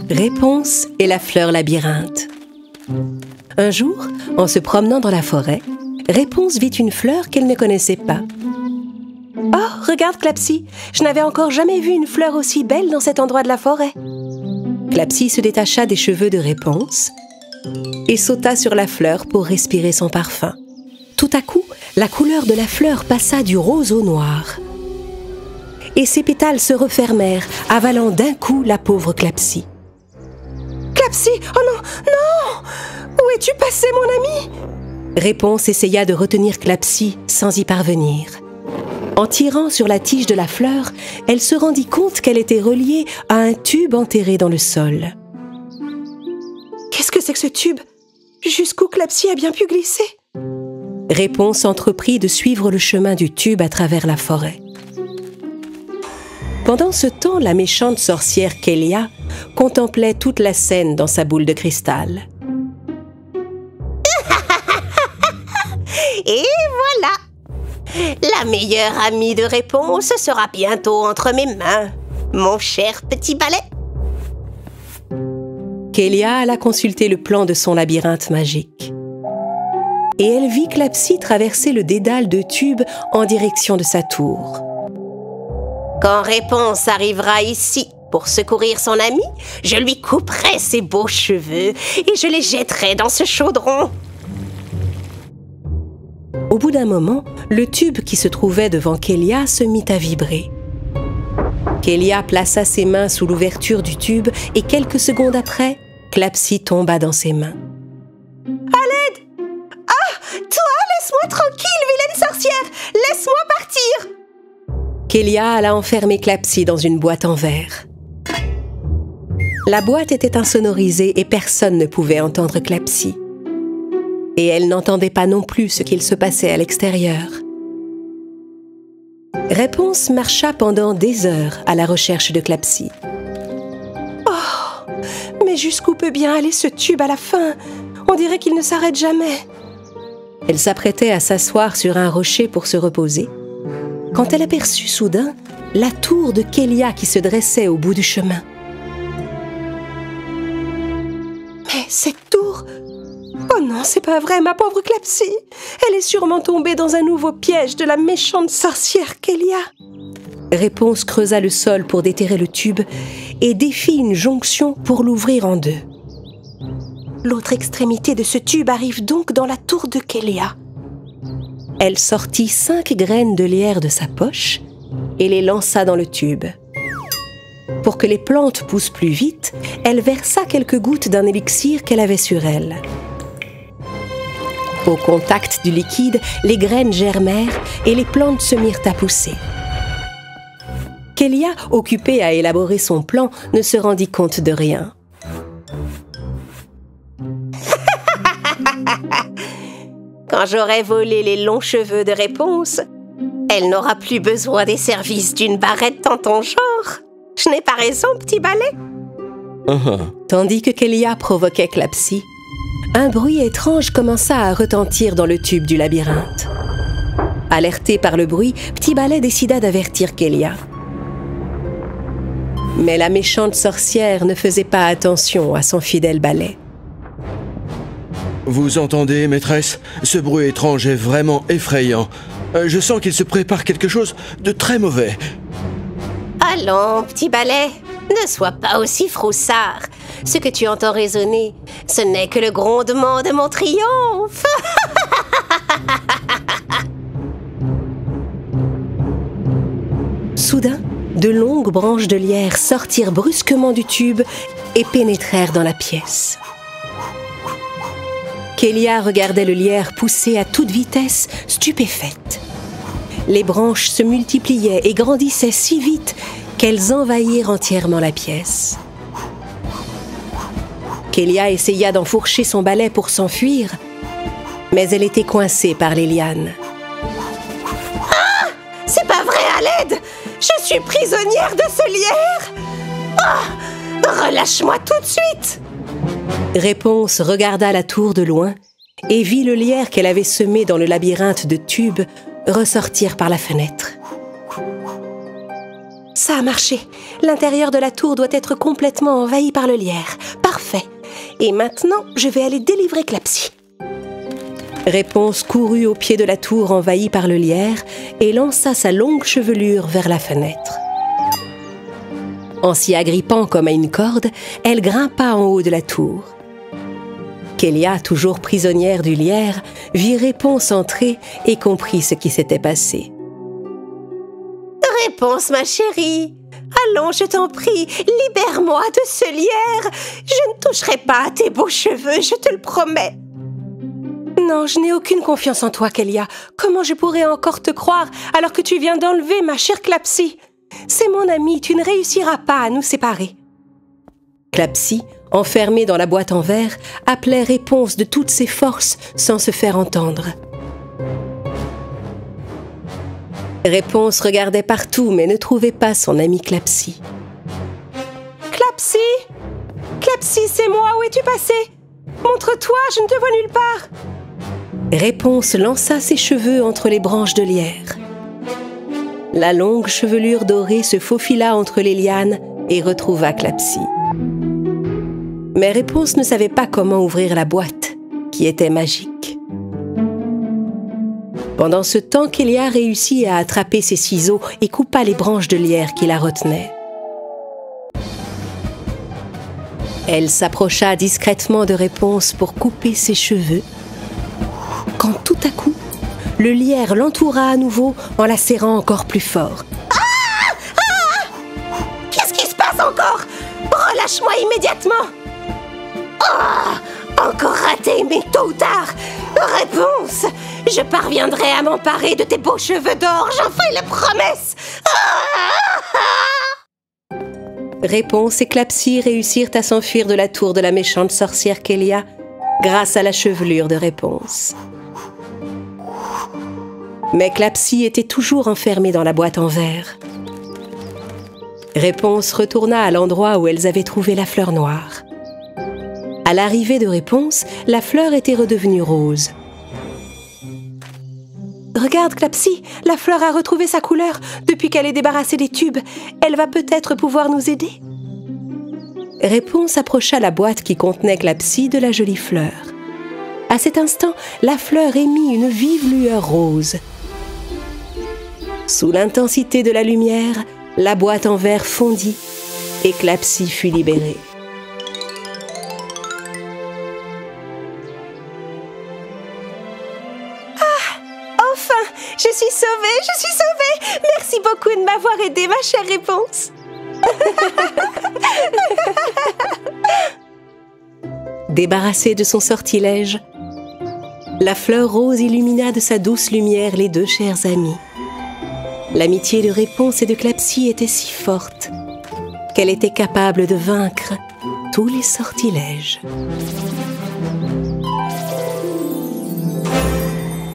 Réponse et la fleur labyrinthe. Un jour, en se promenant dans la forêt, Réponse vit une fleur qu'elle ne connaissait pas. « Oh, regarde Clapsy, je n'avais encore jamais vu une fleur aussi belle dans cet endroit de la forêt. » Clapsy se détacha des cheveux de Réponse et sauta sur la fleur pour respirer son parfum. Tout à coup, la couleur de la fleur passa du rose au noir. Et ses pétales se refermèrent, avalant d'un coup la pauvre Clapsy. « Clapsy, oh non, non! Où es-tu passé, mon ami ?» Réponse essaya de retenir Clapsy sans y parvenir. En tirant sur la tige de la fleur, elle se rendit compte qu'elle était reliée à un tube enterré dans le sol. « Qu'est-ce que c'est que ce tube? Jusqu'où Clapsy a bien pu glisser ?» Réponse entreprit de suivre le chemin du tube à travers la forêt. Pendant ce temps, la méchante sorcière Kélia contemplait toute la scène dans sa boule de cristal. Et voilà! La meilleure amie de Réponse sera bientôt entre mes mains, mon cher petit balai. Kélia alla consulter le plan de son labyrinthe magique. Et elle vit Clapsy traverser le dédale de tubes en direction de sa tour. Quand Réponse arrivera ici pour secourir son ami, je lui couperai ses beaux cheveux et je les jetterai dans ce chaudron. Au bout d'un moment, le tube qui se trouvait devant Kélia se mit à vibrer. Kélia plaça ses mains sous l'ouverture du tube et quelques secondes après, Clapsy tomba dans ses mains. À l'aide! Ah! Toi, laisse-moi tranquille, vilaine sorcière! Laisse-moi partir! Kélia alla enfermer Clapsy dans une boîte en verre. La boîte était insonorisée et personne ne pouvait entendre Clapsy. Et elle n'entendait pas non plus ce qu'il se passait à l'extérieur. Réponse marcha pendant des heures à la recherche de Clapsy. Oh, mais jusqu'où peut bien aller ce tube à la fin? On dirait qu'il ne s'arrête jamais. Elle s'apprêtait à s'asseoir sur un rocher pour se reposer, quand elle aperçut soudain la tour de Kélia qui se dressait au bout du chemin. Mais cette tour... Oh non, c'est pas vrai, ma pauvre Clapsy. Elle est sûrement tombée dans un nouveau piège de la méchante sorcière Kélia. Réponse creusa le sol pour déterrer le tube et défit une jonction pour l'ouvrir en deux. L'autre extrémité de ce tube arrive donc dans la tour de Kélia. Elle sortit 5 graines de lierre de sa poche et les lança dans le tube. Pour que les plantes poussent plus vite, elle versa quelques gouttes d'un élixir qu'elle avait sur elle. Au contact du liquide, les graines germèrent et les plantes se mirent à pousser. Kélia, occupée à élaborer son plan, ne se rendit compte de rien. Quand j'aurai volé les longs cheveux de Réponse, elle n'aura plus besoin des services d'une barrette en ton genre. Je n'ai pas raison, petit balai? Tandis que Kélia provoquait Clapsy, un bruit étrange commença à retentir dans le tube du labyrinthe. Alerté par le bruit, Petit Balai décida d'avertir Kélia. Mais la méchante sorcière ne faisait pas attention à son fidèle balai. Vous entendez, maîtresse? Ce bruit étrange est vraiment effrayant. Je sens qu'il se prépare quelque chose de très mauvais. Allons, petit balai, ne sois pas aussi froussard. Ce que tu entends résonner, ce n'est que le grondement de mon triomphe. Soudain, de longues branches de lierre sortirent brusquement du tube et pénétrèrent dans la pièce. Kélia regardait le lierre pousser à toute vitesse, stupéfaite. Les branches se multipliaient et grandissaient si vite qu'elles envahirent entièrement la pièce. Kélia essaya d'enfourcher son balai pour s'enfuir, mais elle était coincée par les lianes. Ah! C'est pas vrai, à l'aide! Je suis prisonnière de ce lierre! Ah! Relâche-moi tout de suite! Réponse regarda la tour de loin et vit le lierre qu'elle avait semé dans le labyrinthe de tubes ressortir par la fenêtre. Ça a marché. L'intérieur de la tour doit être complètement envahi par le lierre. Parfait. Et maintenant, je vais aller délivrer Clapsy. Réponse courut au pied de la tour envahie par le lierre et lança sa longue chevelure vers la fenêtre. En s'y agrippant comme à une corde, elle grimpa en haut de la tour. Kélia, toujours prisonnière du lierre, vit Réponse entrer et comprit ce qui s'était passé. « Réponse, ma chérie. Allons, je t'en prie, libère-moi de ce lierre. Je ne toucherai pas à tes beaux cheveux, je te le promets. » Non, je n'ai aucune confiance en toi, Kélia. Comment je pourrais encore te croire alors que tu viens d'enlever ma chère Clapsy? C'est mon amie, tu ne réussiras pas à nous séparer. Clapsy, enfermée dans la boîte en verre, appelait Réponse de toutes ses forces sans se faire entendre. Réponse regardait partout mais ne trouvait pas son amie Clapsy. Clapsy! Clapsy, c'est moi, où es-tu passée? Montre-toi, je ne te vois nulle part. Réponse lança ses cheveux entre les branches de lierre. La longue chevelure dorée se faufila entre les lianes et retrouva Clapsy. Mais Réponse ne savait pas comment ouvrir la boîte, qui était magique. Pendant ce temps, Kélia réussit à attraper ses ciseaux et coupa les branches de lierre qui la retenaient. Elle s'approcha discrètement de Réponse pour couper ses cheveux, quand tout à coup, le lierre l'entoura à nouveau en la serrant encore plus fort. Qu'est-ce qui se passe encore? Relâche-moi immédiatement. Encore raté, mais tôt ou tard. Réponse, je parviendrai à m'emparer de tes beaux cheveux d'or, j'en fais la promesse. Réponse et Clapsy réussirent à s'enfuir de la tour de la méchante sorcière Kélia grâce à la chevelure de Réponse. Mais Clapsy était toujours enfermée dans la boîte en verre. Réponse retourna à l'endroit où elles avaient trouvé la fleur noire. À l'arrivée de Réponse, la fleur était redevenue rose. Regarde, Clapsy, la fleur a retrouvé sa couleur depuis qu'elle est débarrassée des tubes. Elle va peut-être pouvoir nous aider. Réponse approcha la boîte qui contenait Clapsy de la jolie fleur. À cet instant, la fleur émit une vive lueur rose. Sous l'intensité de la lumière, la boîte en verre fondit et Clapsy fut libérée. Enfin, je suis sauvée! Merci beaucoup de m'avoir aidée, ma chère Réponse. Débarrassée de son sortilège, la fleur rose illumina de sa douce lumière les deux chères amies. L'amitié de Réponse et de Clapsy était si forte qu'elle était capable de vaincre tous les sortilèges.